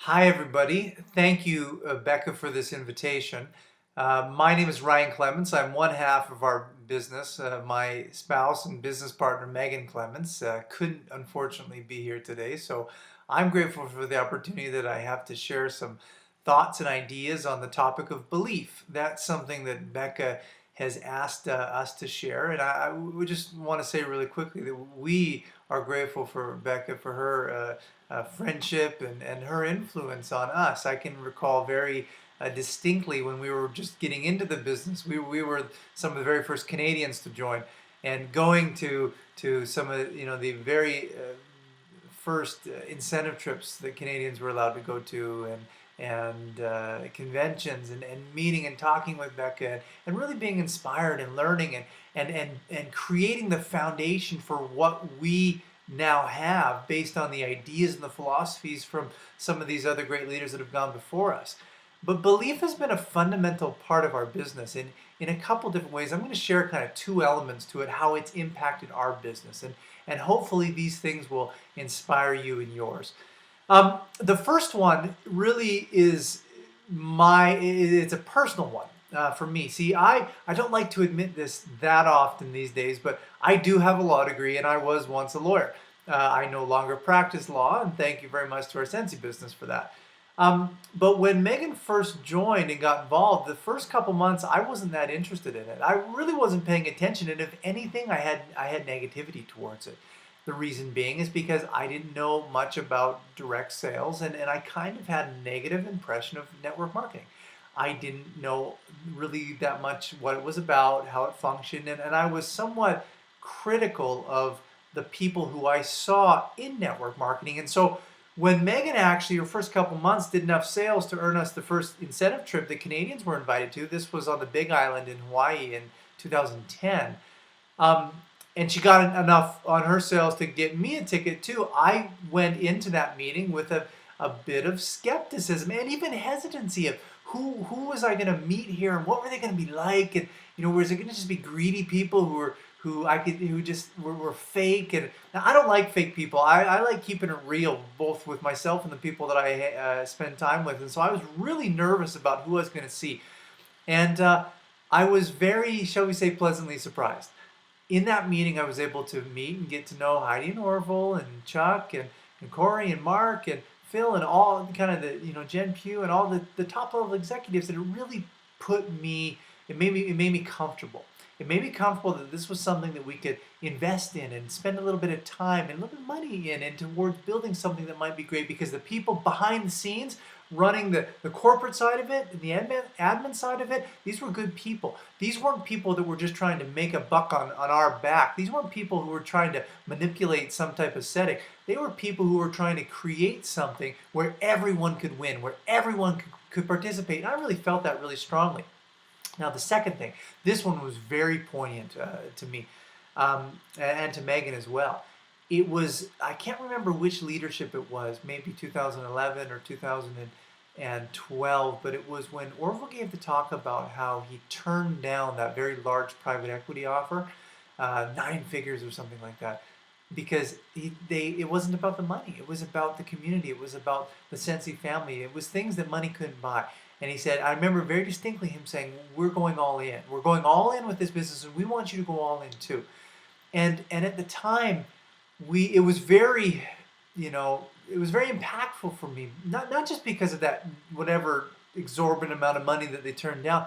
Hi, everybody. Thank you, Becca, for this invitation. My name is Ryan Clements. I'm one half of our business. My spouse and business partner, Meghann Clements, couldn't unfortunately be here today. So I'm grateful for the opportunity that I have to share some thoughts and ideas on the topic of belief. That's something that Becca has asked us to share. And I would just want to say really quickly that we are grateful for Becca for her friendship and her influence on us. I can recall very distinctly when we were just getting into the business. We were some of the very first Canadians to join, and going to some of the very first incentive trips that Canadians were allowed to go to, and conventions, and meeting and talking with Becca, and really being inspired and learning and creating the foundation for what we now have based on the ideas and the philosophies from some of these other great leaders that have gone before us. But belief has been a fundamental part of our business in a couple different ways. I'm going to share kind of two elements to it, how it's impacted our business, and hopefully these things will inspire you in yours. The first one really is it's a personal one for me. See, I don't like to admit this that often these days, but I do have a law degree and I was once a lawyer. I no longer practice law, and thank you very much to our Scentsy Business for that. But when Meghann first joined and got involved, the first couple months I wasn't that interested in it. I really wasn't paying attention, and if anything, I had negativity towards it. The reason being is because I didn't know much about direct sales, and I kind of had a negative impression of network marketing. I didn't know really that much what it was about, how it functioned, and I was somewhat critical of the people who I saw in network marketing. And so when Meghann actually, her first couple months, did enough sales to earn us the first incentive trip the Canadians were invited to, this was on the Big Island in Hawaii in 2010, and she got enough on her sales to get me a ticket too. I went into that meeting with a bit of skepticism and even hesitancy of who was I going to meet here, and what were they going to be like, and was it going to just be greedy people who just were fake? And now, I don't like fake people. I like keeping it real, both with myself and the people that I spend time with. And so I was really nervous about who I was going to see, and I was very, shall we say, pleasantly surprised. In that meeting, I was able to meet and get to know Heidi and Orville and Chuck and Corey and Mark and Phil and all kind of the Jen Pugh and all the top level executives, that it really it made me comfortable. It made me comfortable that this was something that we could invest in and spend a little bit of time and a little bit of money in, and towards building something that might be great, because the people behind the scenes running the corporate side of it and the admin side of it, these were good people. These weren't people that were just trying to make a buck on our back. These weren't people who were trying to manipulate some type of setting. They were people who were trying to create something where everyone could win, where everyone could participate. And I really felt that really strongly. Now, the second thing, this one was very poignant to me, and to Meghann as well. It was, I can't remember which leadership it was, maybe 2011 or 2012, but it was when Orville gave the talk about how he turned down that very large private equity offer, 9 figures or something like that, because it wasn't about the money. It was about the community. It was about the Scentsy family. It was things that money couldn't buy. And he said, I remember very distinctly him saying, we're going all in. We're going all in with this business, and we want you to go all in too. And at the time, it was very, it was very impactful for me. Not just because of that whatever exorbitant amount of money that they turned down,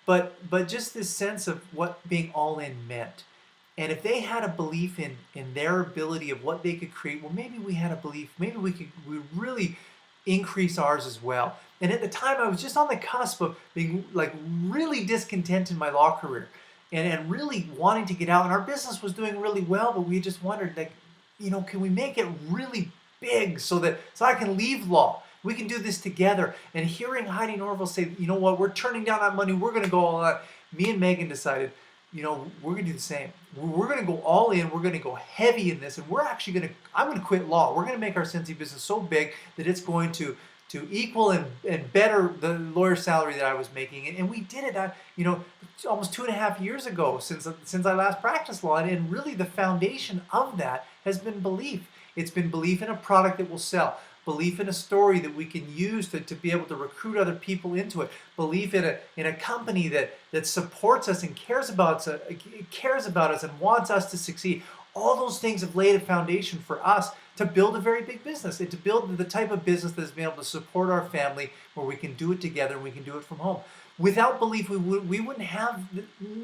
but just this sense of what being all in meant. And if they had a belief in their ability of what they could create, well, maybe we had a belief, maybe we really increase ours as well. And at the time, I was just on the cusp of being like really discontent in my law career, and really wanting to get out. And our business was doing really well, but we just wondered, like, can we make it really big so I can leave law? We can do this together. And hearing Heidi and Orville say, you know what, we're turning down that money, we're going to go all out. Me and Meghann decided, we're going to do the same. We're going to go all in. We're going to go heavy in this, and I'm going to quit law. We're going to make our Scentsy business so big that it's going to equal and better the lawyer salary that I was making. And we did it, almost 2.5 years ago since I last practiced law. And really the foundation of that has been belief. It's been belief in a product that will sell. belief in a story that we can use to be able to recruit other people into it, belief in a company that supports us and cares about us and wants us to succeed. All those things have laid a foundation for us to build a very big business and to build the type of business that's been able to support our family, where we can do it together and we can do it from home. Without belief, we wouldn't have,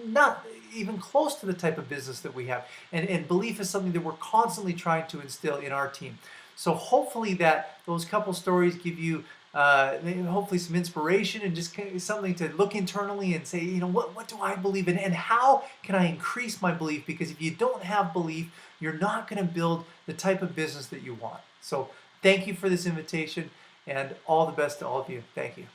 not even close to the type of business that we have. And belief is something that we're constantly trying to instill in our team. So hopefully that those couple stories give you hopefully some inspiration and just something to look internally and say, what do I believe in, and how can I increase my belief? Because if you don't have belief, you're not going to build the type of business that you want. So thank you for this invitation, and all the best to all of you. Thank you.